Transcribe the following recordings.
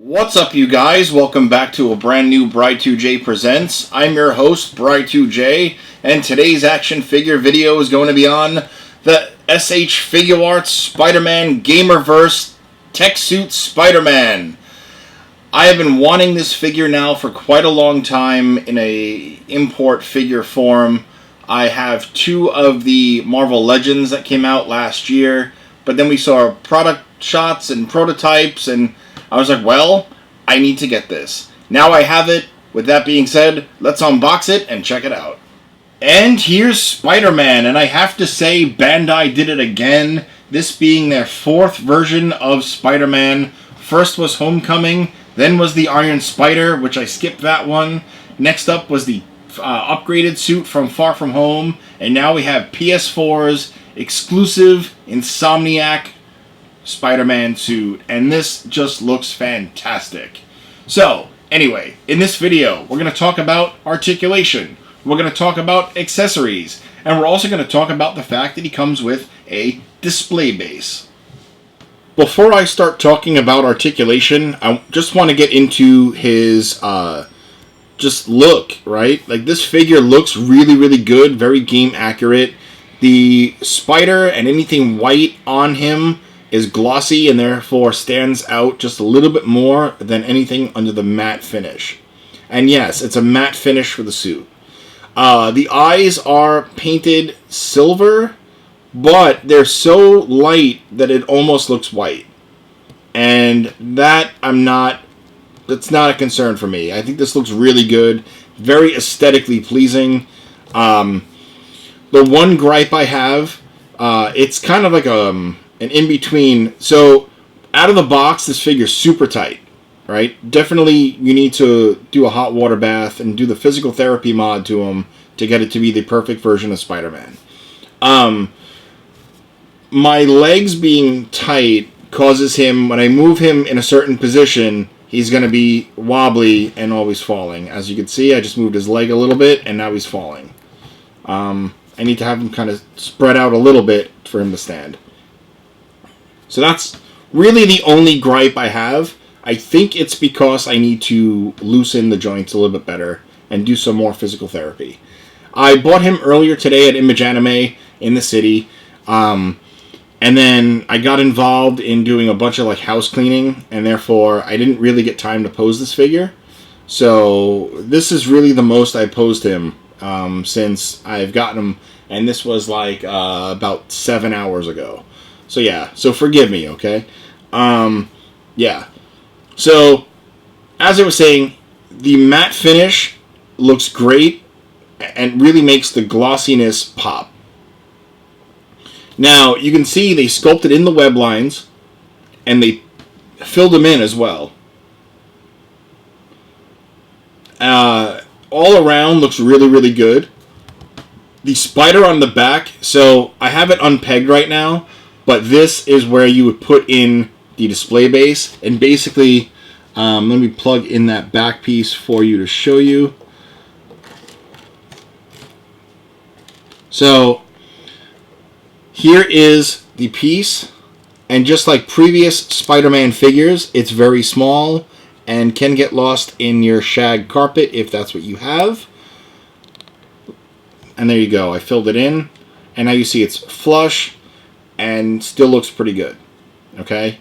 What's up, you guys? Welcome back to a brand new Bry2J Presents. I'm your host, Bry2J, and today's action figure video is going to be on the S.H.Figuarts Spider-Man Gamerverse Tech Suit Spider-Man. I have been wanting this figure now for quite a long time in a import figure form. I have two of the Marvel Legends that came out last year, but then we saw product shots and prototypes, and I was like, well, I need to get this. Now I have it. With that being said, let's unbox it and check it out. And here's Spider-Man, and I have to say Bandai did it again, this being their fourth version of Spider-Man. First was Homecoming, then was the Iron Spider, which I skipped that one. Next up was the upgraded suit from Far From Home, and now we have PS4's exclusive Insomniac Spider-Man suit, and this just looks fantastic. So, anyway, in this video, we're going to talk about articulation, we're going to talk about accessories, and we're also going to talk about the fact that he comes with a display base. Before I start talking about articulation, I just want to get into his just look, right? Like, this figure looks really, really good, very game accurate. The spider and anything white on him is glossy and therefore stands out just a little bit more than anything under the matte finish. And yes, it's a matte finish for the suit. The eyes are painted silver, but they're so light that it almost looks white. And that's not a concern for me. I think this looks really good, very aesthetically pleasing. The one gripe I have, it's kind of like an in-between. So, out of the box, this figure's super tight, right? Definitely, you need to do a hot water bath and do the physical therapy mod to him to get it to be the perfect version of Spider-Man. My legs being tight causes him, when I move him in a certain position, he's going to be wobbly and always falling. As you can see, I just moved his leg a little bit, and now he's falling. I need to have him kind of spread out a little bit for him to stand. So that's really the only gripe I have. I think it's because I need to loosen the joints a little bit better and do some more physical therapy. I bought him earlier today at Image Anime in the city. And then I got involved in doing a bunch of house cleaning, and therefore I didn't really get time to pose this figure. So this is really the most I posed him since I've gotten him, and this was about 7 hours ago. So yeah, so forgive me, okay? Yeah. So, as I was saying, the matte finish looks great and really makes the glossiness pop. Now, you can see they sculpted in the web lines, and they filled them in as well. All around looks really, really good. The spider on the back, so I have it unpegged right now, but this is where you would put in the display base. And basically, let me plug in that back piece for you to show you. So, here is the piece. And just like previous Spider-Man figures, it's very small and can get lost in your shag carpet if that's what you have. And there you go. I filled it in. And now you see it's flush and still looks pretty good. Okay?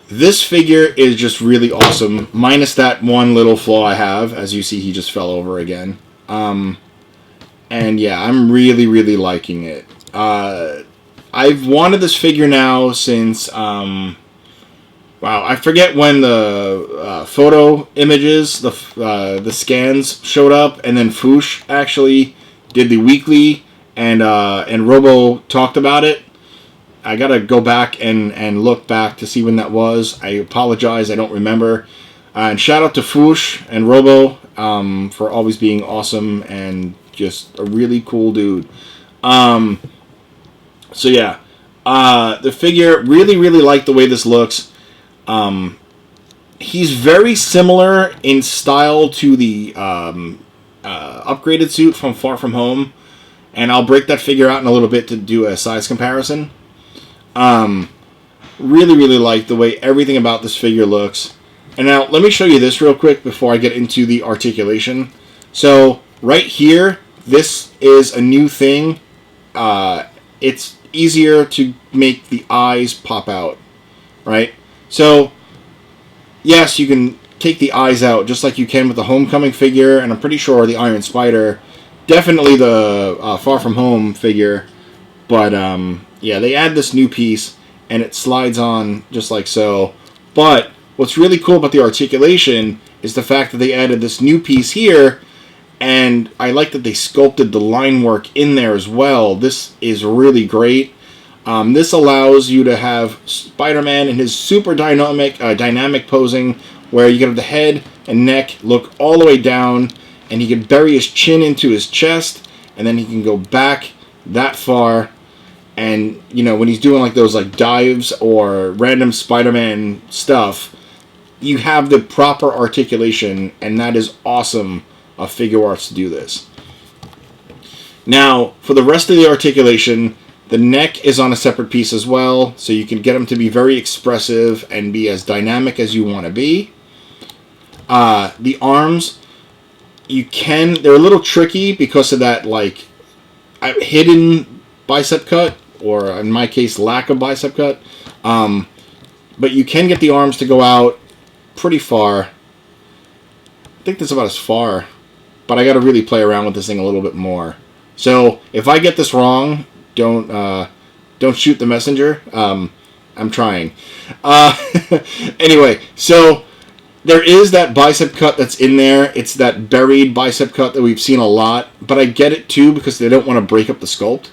This figure is just really awesome, minus that one little flaw I have. As you see, he just fell over again. And yeah, I'm really, really liking it. I've wanted this figure now since, wow, I forget when the photo images, the scans showed up, and then Foosh actually did the weekly, and Robo talked about it. I gotta go back and look back to see when that was. I apologize, I don't remember. And shout out to Foosh and Robo for always being awesome and just a really cool dude. So yeah, the figure, really, really like the way this looks. He's very similar in style to the upgraded suit from Far From Home, and I'll break that figure out in a little bit to do a size comparison. Really, really like the way everything about this figure looks. And now, let me show you this real quick before I get into the articulation. So, right here, this is a new thing. It's easier to make the eyes pop out, right? So, yes, you can take the eyes out just like you can with the Homecoming figure, and I'm pretty sure the Iron Spider. Definitely the Far From Home figure. But, yeah, they add this new piece, and it slides on just like so. But what's really cool about the articulation is the fact that they added this new piece here, and I like that they sculpted the line work in there as well. This is really great. This allows you to have Spider-Man in his super dynamic posing, where you can have the head and neck look all the way down, and he can bury his chin into his chest, and then he can go back that far. And, you know, when he's doing like those like dives or random Spider-Man stuff, you have the proper articulation, and that is awesome of Figuarts to do this. Now, for the rest of the articulation, the neck is on a separate piece as well, so you can get him to be very expressive and be as dynamic as you want to be. The arms, they're a little tricky because of that, like, hidden bicep cut, or in my case, lack of bicep cut. But you can get the arms to go out pretty far. I think that's about as far, but I got to really play around with this thing a little bit more. So if I get this wrong, don't shoot the messenger. I'm trying. Anyway, so there is that bicep cut that's in there. It's that buried bicep cut that we've seen a lot, but I get it too because they don't want to break up the sculpt.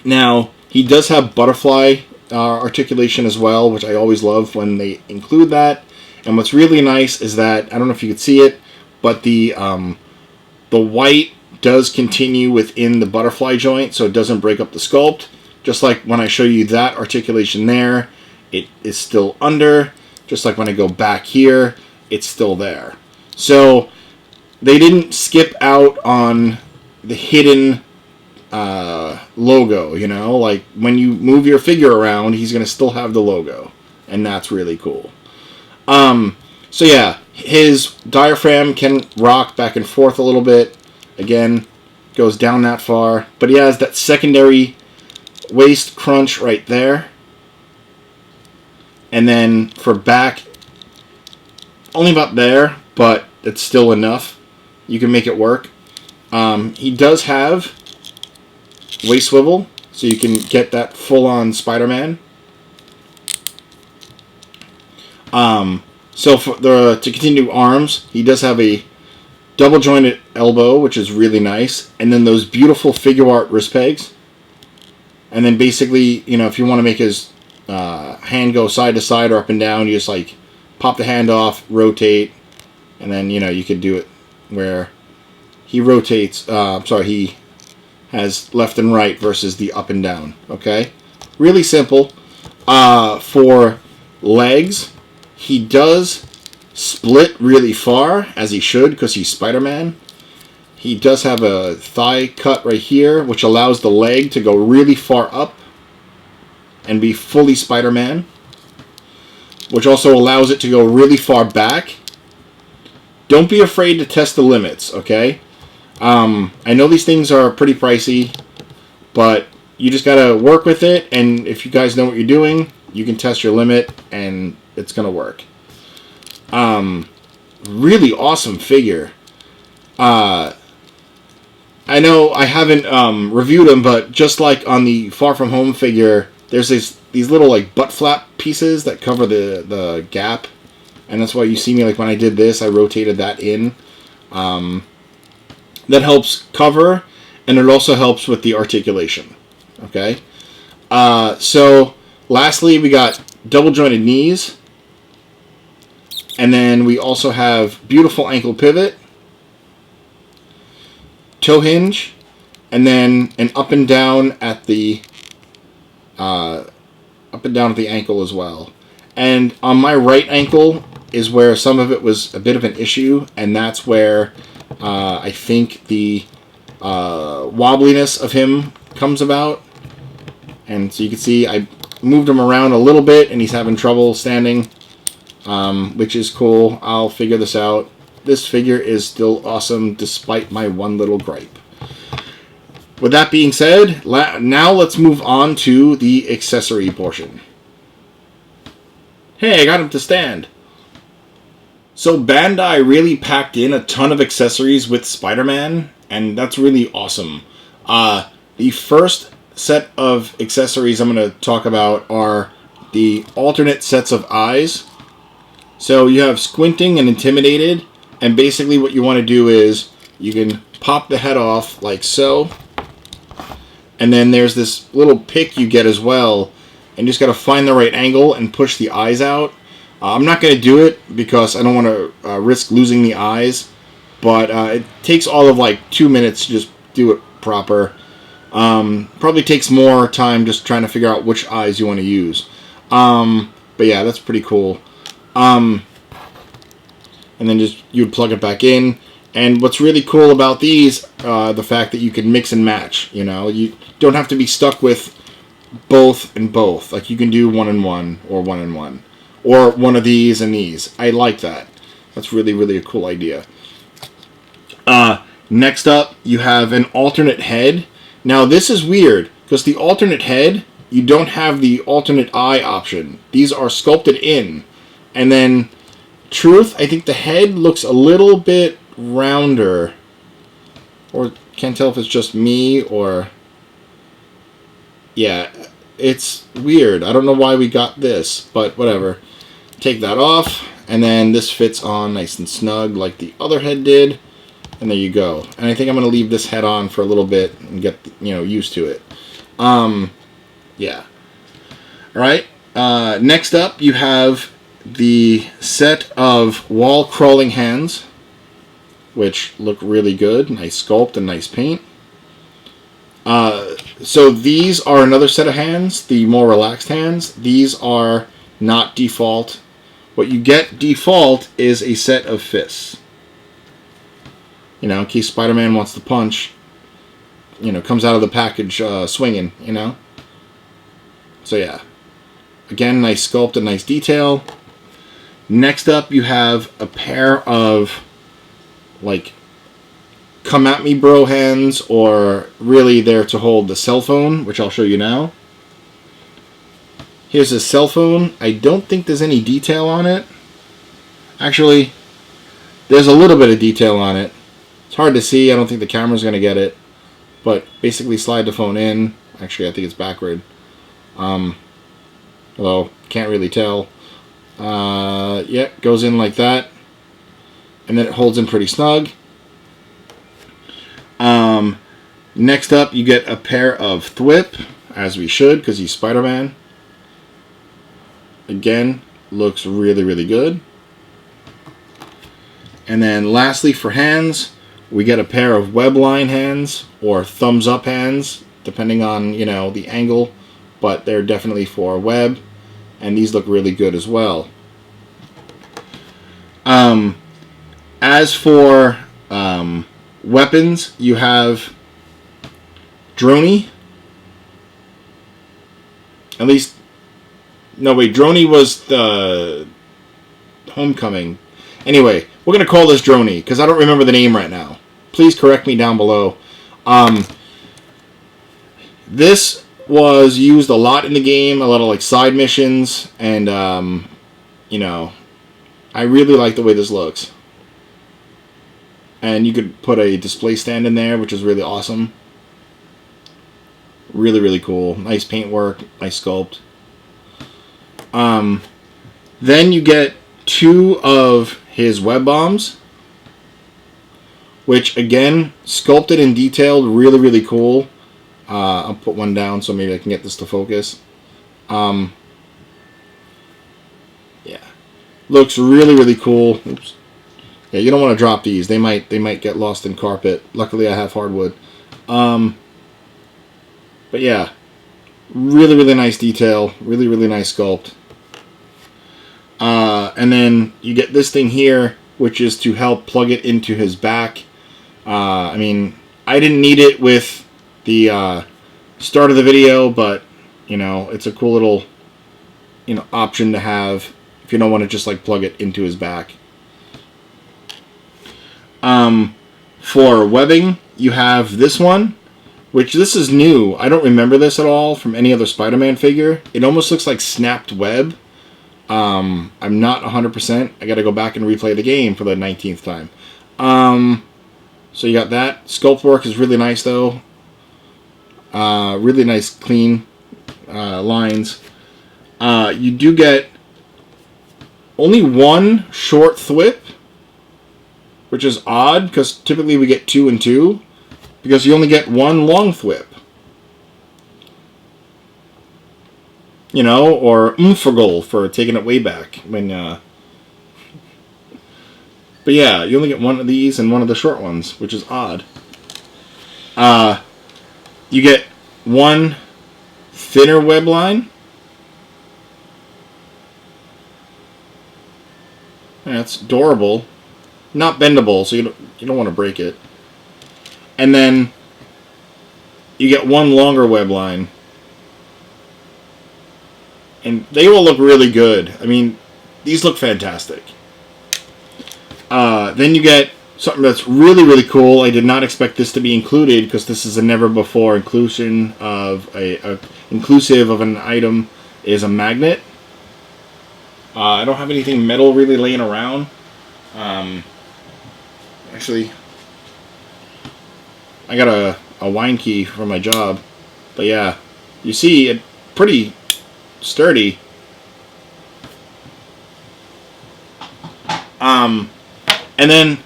Now, he does have butterfly articulation as well, which I always love when they include that. And what's really nice is that, I don't know if you could see it, but the white does continue within the butterfly joint, so it doesn't break up the sculpt. Just like when I show you that articulation there, it is still under. Just like when I go back here, it's still there. So they didn't skip out on the hidden logo, you know? Like, when you move your figure around, he's going to still have the logo. And that's really cool. So yeah, his diaphragm can rock back and forth a little bit. Again, goes down that far. But he has that secondary waist crunch right there. And then for back, only about there, but it's still enough. You can make it work. He does have waist swivel, so you can get that full-on Spider-Man. So to continue arms, he does have a double-jointed elbow, which is really nice, and then those beautiful Figuart wrist pegs. And then basically, you know, if you want to make his hand go side to side or up and down, you just like pop the hand off, rotate, and then, you know, you could do it where he rotates. He has left and right versus the up and down. Okay, really simple. For legs, he does split really far, as he should, because he's Spider-Man. He does have a thigh cut right here, which allows the leg to go really far up and be fully Spider-Man, which also allows it to go really far back. Don't be afraid to test the limits, okay? I know these things are pretty pricey, but you just gotta work with it, and if you guys know what you're doing, you can test your limit, and it's gonna work. Really awesome figure. I know I haven't reviewed them, but just like on the Far From Home figure, there's these little like butt flap pieces that cover the gap, and that's why you see me, like when I did this, I rotated that in. That helps cover, and it also helps with the articulation. Okay, so lastly, we got double jointed knees, and then we also have beautiful ankle pivot, toe hinge, and then an up and down at the ankle as well. And on my right ankle is where some of it was a bit of an issue, and that's where I think the wobbliness of him comes about. And so you can see I moved him around a little bit, and he's having trouble standing, which is cool. I'll figure this out. This figure is still awesome despite my one little gripe. With that being said, now let's move on to the accessory portion. Hey, I got him to stand. So Bandai really packed in a ton of accessories with Spider-Man, and that's really awesome. The first set of accessories I'm going to talk about are the alternate sets of eyes. So you have squinting and intimidated, and basically what you want to do is you can pop the head off like so, and then there's this little pick you get as well, and you just got to find the right angle and push the eyes out. I'm not going to do it because I don't want to risk losing the eyes, but it takes all of like 2 minutes to just do it proper. Probably takes more time just trying to figure out which eyes you want to use. But yeah, that's pretty cool. And then just you would plug it back in. And what's really cool about these, the fact that you can mix and match. You know, you don't have to be stuck with both and both. Like you can do 1 and 1 or 1 and 1, or one of these and these. I like that. That's really, really a cool idea. Next up, you have an alternate head. Now this is weird because the alternate head, you don't have the alternate eye option. These are sculpted in. And then, truth, I think the head looks a little bit rounder. Or can't tell if it's just me or... Yeah, it's weird. I don't know why we got this, but whatever. Take that off, and then this fits on nice and snug like the other head did. And there you go. And I think I'm going to leave this head on for a little bit and get, used to it. Yeah. Alright. Next up, you have the set of wall crawling hands, which look really good. Nice sculpt and nice paint. So these are another set of hands, the more relaxed hands. These are not default. What you get default is a set of fists. In case Spider-Man wants to punch, comes out of the package swinging, So yeah. Again, nice sculpt and nice detail. Next up, you have a pair of, like, come at me bro hands, or really there to hold the cell phone, which I'll show you now. Here's his cell phone. I don't think there's any detail on it. Actually, there's a little bit of detail on it. It's hard to see. I don't think the camera's going to get it. But basically slide the phone in. Actually, I think it's backward. Although, can't really tell. Yeah, goes in like that. And then it holds in pretty snug. Next up, you get a pair of thwip, as we should, because he's Spider-Man. Again, looks really, really good. And then lastly, for hands, we get a pair of webline hands, or thumbs up hands, depending on, the angle. But they're definitely for web. And these look really good as well. As for weapons, you have Droney. At least, no wait, Droney was the Homecoming. Anyway, we're going to call this Droney, because I don't remember the name right now. Please correct me down below. This was used a lot in the game, a lot of like side missions, and I really like the way this looks. And you could put a display stand in there, which is really awesome. Really, really cool. Nice paintwork, nice sculpt. Then you get 2 of his web bombs, which again, sculpted and detailed, really, really cool. I'll put one down so maybe I can get this to focus. Yeah. Looks really, really cool. Oops. Yeah, you don't want to drop these. They might get lost in carpet. Luckily, I have hardwood. But yeah, really, really nice detail. Really, really nice sculpt. And then you get this thing here, which is to help plug it into his back. I didn't need it with the start of the video, but You know, it's a cool little, you know, option to have if you don't want to just like plug it into his back. For webbing, you have this one, which this is new. I don't remember this at all from any other Spider-Man figure. It almost looks like snapped web. I'm not 100%. I got to go back and replay the game for the 19th time. So you got that. Sculpt work is really nice, though. Really nice, clean lines. You do get only one short thwip, which is odd, because typically we get 2 and 2, because you only get one long thwip. You know, or umfagol for taking it way back. When, but yeah, you only get one of these and one of the short ones, which is odd. You get one thinner web line. That's durable. Not bendable, so you don't want to break it. And then you get one longer web line. And they will look really good. I mean, these look fantastic. Then you get something that's really, really cool. I did not expect this to be included because this is a never-before inclusion of inclusive of an item is a magnet. I don't have anything metal really laying around. Actually, I got a wine key for my job. But yeah, you see it pretty sturdy. And then,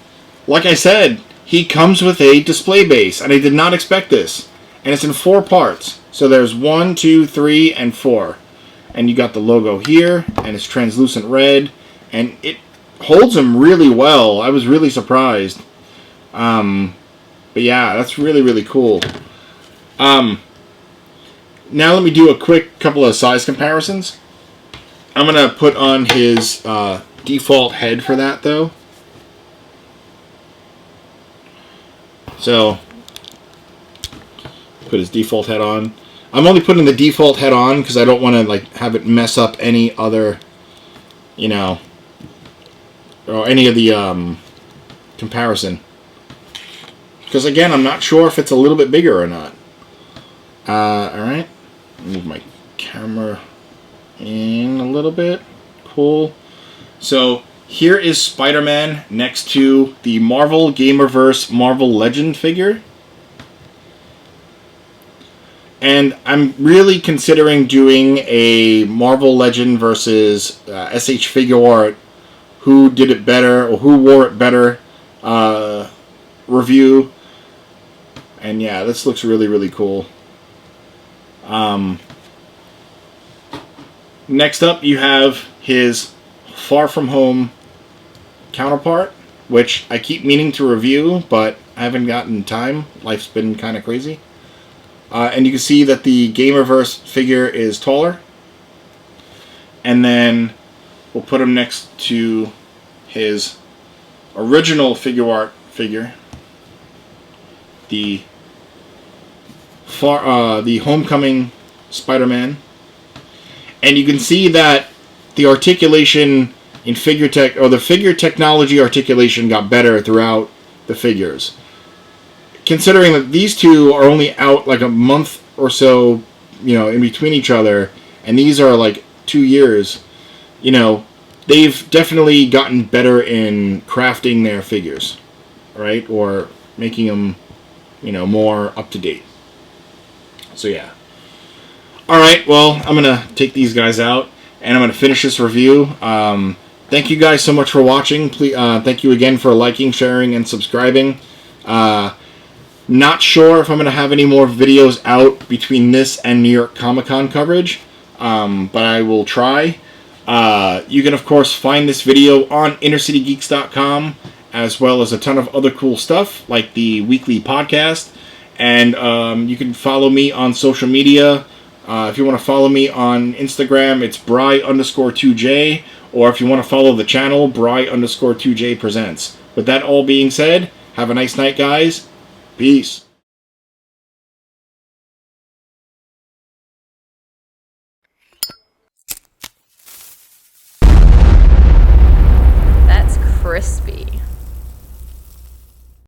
like I said, he comes with a display base, and I did not expect this. And it's in 4 parts. So there's 1, 2, 3, and 4. And you got the logo here, and it's translucent red, and it holds him really well. I was really surprised. But yeah, that's really, really cool. Now let me do a quick couple of size comparisons. I'm going to put on his default head for that, though. So, put his default head on. I'm only putting the default head on because I don't want to like have it mess up any other, you know, or any of the comparison. Because again, I'm not sure if it's a little bit bigger or not. Alright. Move my camera in a little bit. Cool. So, here is Spider-Man next to the Marvel Gamerverse Marvel Legend figure. And I'm really considering doing a Marvel Legend versus S.H.Figuarts, who did it better, or who wore it better review. And yeah, this looks really, really cool. Next up, you have his Far From Home counterpart, which I keep meaning to review, but I haven't gotten time. Life's been kind of crazy. And you can see that the Gamerverse figure is taller. And then we'll put him next to his original Figuarts figure, the Homecoming Spider-Man. And you can see that the articulation in figure tech, or the figure technology articulation, got better throughout the figures. Considering that these two are only out like a month or so, you know, in between each other, and these are like 2 years, you know, they've definitely gotten better in crafting their figures, right? Or making them, you know, more up to date. So yeah. Alright, well, I'm going to take these guys out, and I'm going to finish this review. Thank you guys so much for watching. Please, thank you again for liking, sharing, and subscribing. Not sure if I'm going to have any more videos out between this and New York Comic Con coverage, but I will try. You can, of course, find this video on InnerCityGeeks.com, as well as a ton of other cool stuff, like the weekly podcast. And you can follow me on social media. If you want to follow me on Instagram, it's Bry_2J. Or if you want to follow the channel, Bry_2J Presents. With that all being said, have a nice night, guys. Peace.